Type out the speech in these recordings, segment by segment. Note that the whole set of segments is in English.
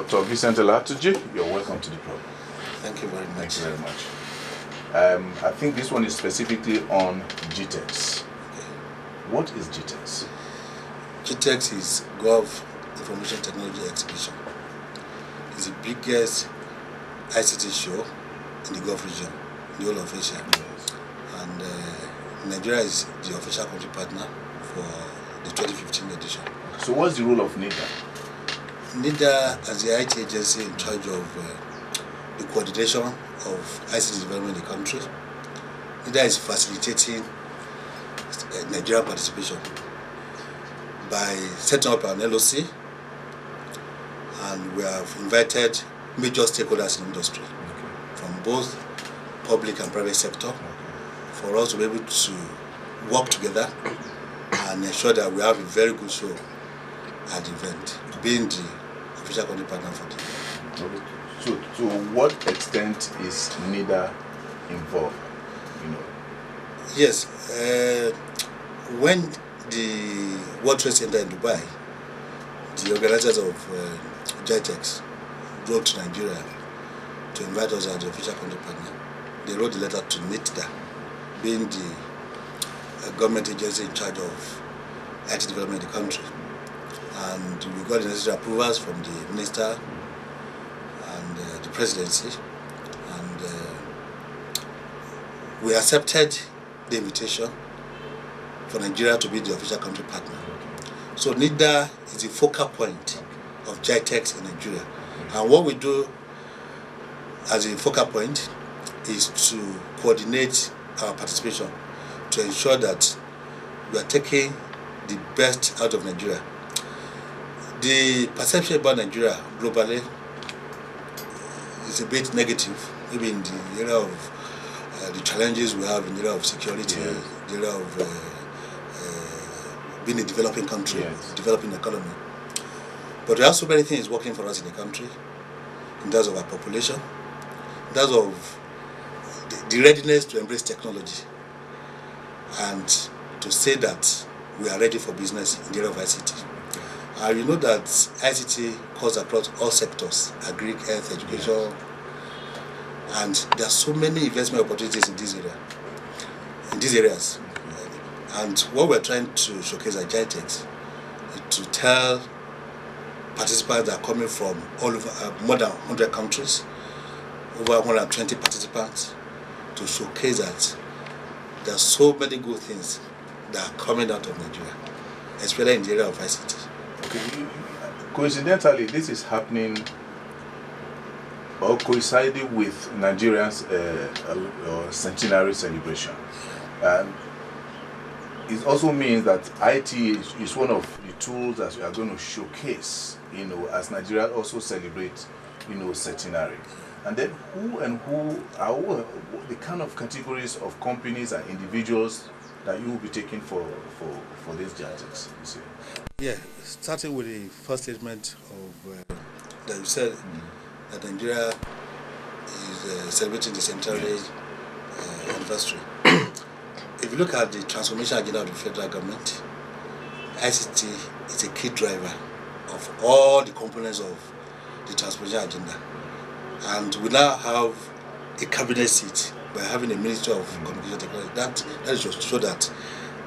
Dr. Vincent Elatuji, you're welcome to the program. Thank you very much. Thank you very much. I think this one is specifically on GITEX. Okay. What is GITEX? GITEX is Gov Information Technology Exhibition. It's the biggest ICT show in the Gulf region, the whole of Asia. Yes. And Nigeria is the official country partner for the 2015 edition. So what's the role of NIDA? NIDA, as the IT agency in charge of the coordination of ICT development in the country, NIDA is facilitating Nigerian participation by setting up an LOC, and we have invited major stakeholders in industry, from both public and private sector, for us to be able to work together and ensure that we have a very good show at the event, being the official country partner for the event. So to what extent is NIDA involved? Yes, when the World Trade Center in Dubai, the organizers of GITEX wrote to Nigeria to invite us as the official country partner. They wrote the letter to NIDA, being the government agency in charge of IT development in the country. And we got the necessary approvals from the minister and the presidency, and we accepted the invitation for Nigeria to be the official country partner. So NIDA is the focal point of GITEX in Nigeria. And what we do as a focal point is to coordinate our participation to ensure that we are taking the best out of Nigeria. The perception about Nigeria globally is a bit negative, maybe in the area of the challenges we have in the area of security, the area of being a developing country, developing economy. But there are so many things working for us in the country, in terms of our population, in terms of the readiness to embrace technology, and to say that we are ready for business in the area of ICT. You know that ICT cuts across all sectors, agri, health, education, and there are so many investment opportunities in these areas. And what we're trying to showcase at GITEX is to tell participants that are coming from all over more than 100 countries, over 120 participants, to showcase that there are so many good things that are coming out of Nigeria, especially in the area of ICT. Okay. Coincidentally, this is happening or coinciding with Nigeria's centenary celebration. It also means that IT is one of the tools that we are going to showcase, as Nigeria also celebrates, centenary. And then who are the kind of categories of companies and individuals that you will be taking for this GITEX? Yeah, starting with the first statement of that you said that Nigeria is celebrating the centenary anniversary. If you look at the transformation agenda of the federal government, ICT is a key driver of all the components of the transformation agenda. And we now have a cabinet seat by having a Ministry of Communication Technology. That is just to show that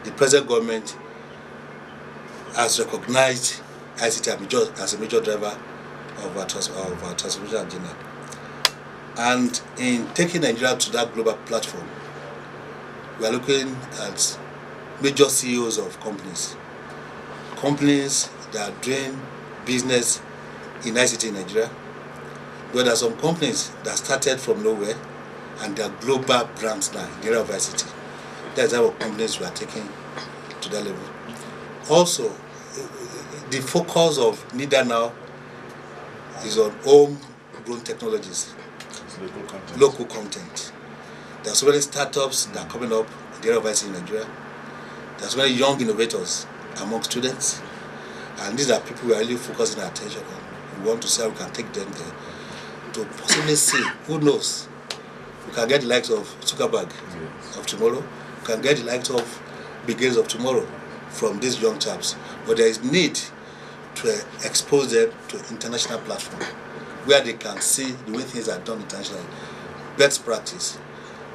the present government has recognized ICT as a major driver of our transformation agenda. And in taking Nigeria to that global platform, we are looking at major CEOs of companies that are doing business in ICT in Nigeria. But there are some companies that started from nowhere and they are global brands now in the area of ICT. That's the type of companies we are taking to that level. Also, the focus of NIDA now is on homegrown technologies, local content. There are so many startups that are coming up in the area of ICT in Nigeria. There are so many young innovators among students, and these are people we are really focusing our attention on. We want to see how we can take them there to possibly see, who knows, we can get the likes of Zuckerberg of tomorrow, we can get the likes of Bill Gates of tomorrow from these young chaps. But there is need to expose them to international platform. where they can see the way things are done internationally, best practice,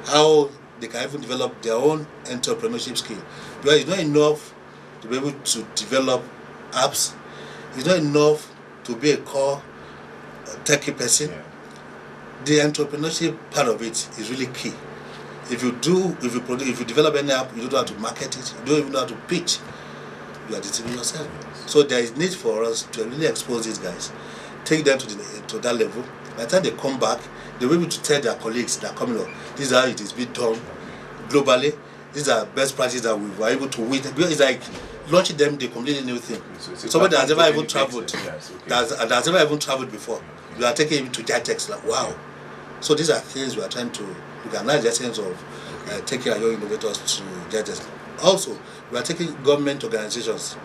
how they can even develop their own entrepreneurship skill. Because it's not enough to be able to develop apps. It's not enough to be a core techie person. Yeah. The entrepreneurship part of it is really key. If you develop any app, you don't know how to market it, you don't even know how to pitch, you are deceiving yourself. So there is need for us to really expose these guys, take them to that level. By the time they come back, they'll be able to tell their colleagues that coming up, this is how it is being done globally. These are best practices that we were able to win. Because it's like launching them the completely new thing. Somebody that has never even traveled, that's never even traveled before. You are taking him to GITEX, like wow. So these are things we are trying to look at, not just sense of taking our young innovators to GITEX. Also, we are taking government organizations,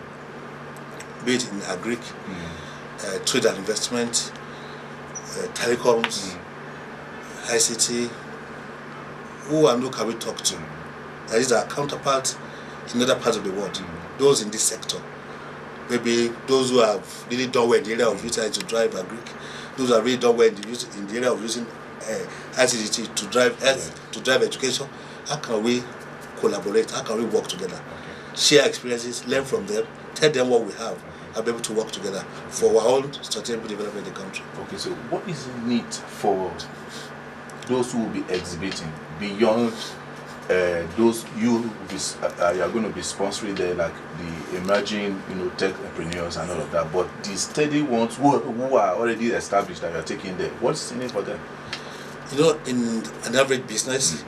be it in agric, trade and investment, telecoms, ICT, who and who can we talk to? That is our counterparts in other parts of the world, those in this sector. Maybe those who have really done well in the area of using to drive agric, those who have really done well in the area of using ICT to drive education. How can we collaborate? How can we work together? Share experiences, learn from them, tell them what we have, and be able to work together for our own sustainable development in the country. Okay, so what is the need for those who will be exhibiting beyond those you are going to be sponsoring there, like the emerging, tech entrepreneurs and all of that, but the steady ones who are already established that you are taking there, what's in it for them? In an average business,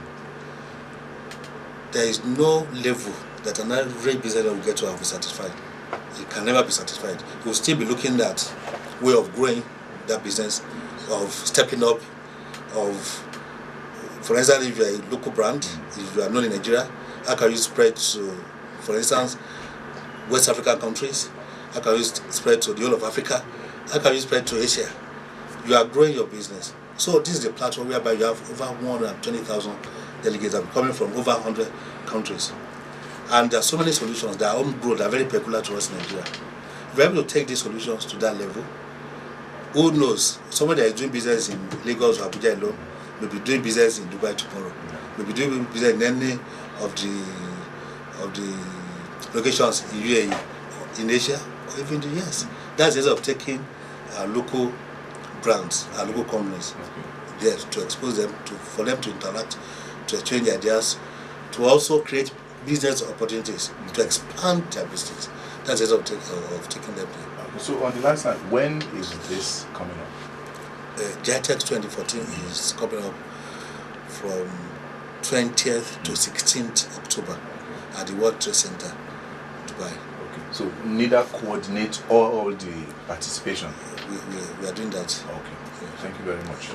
there is no level that an average business will get to have be satisfied. It can never be satisfied. You will still be looking at way of growing that business, of stepping up, for instance, if you are a local brand, if you are known in Nigeria, how can you spread to, for instance, West African countries? How can you spread to the whole of Africa? How can you spread to Asia? You are growing your business. So this is the platform whereby you have over 120,000 delegates that are coming from over 100 countries. And there are so many solutions that are homegrown, that are very peculiar to us in Nigeria. If we're able to take these solutions to that level, who knows? Somebody that is doing business in Lagos or Abuja alone may be doing business in Dubai tomorrow. May be doing business in any of the locations in UAE, in Asia, or even the US. That's the result of taking our local brands, our local companies, there to expose them, for them to interact, to exchange ideas, to also create business opportunities, to expand their business. That's the result of taking them there. So on the last slide, when is this coming up? GITEX 2014 is coming up from 20th to 16th October at the World Trade Center, Dubai. Okay. So NIDA coordinates all the participation? We are doing that. Okay. Thank you very much.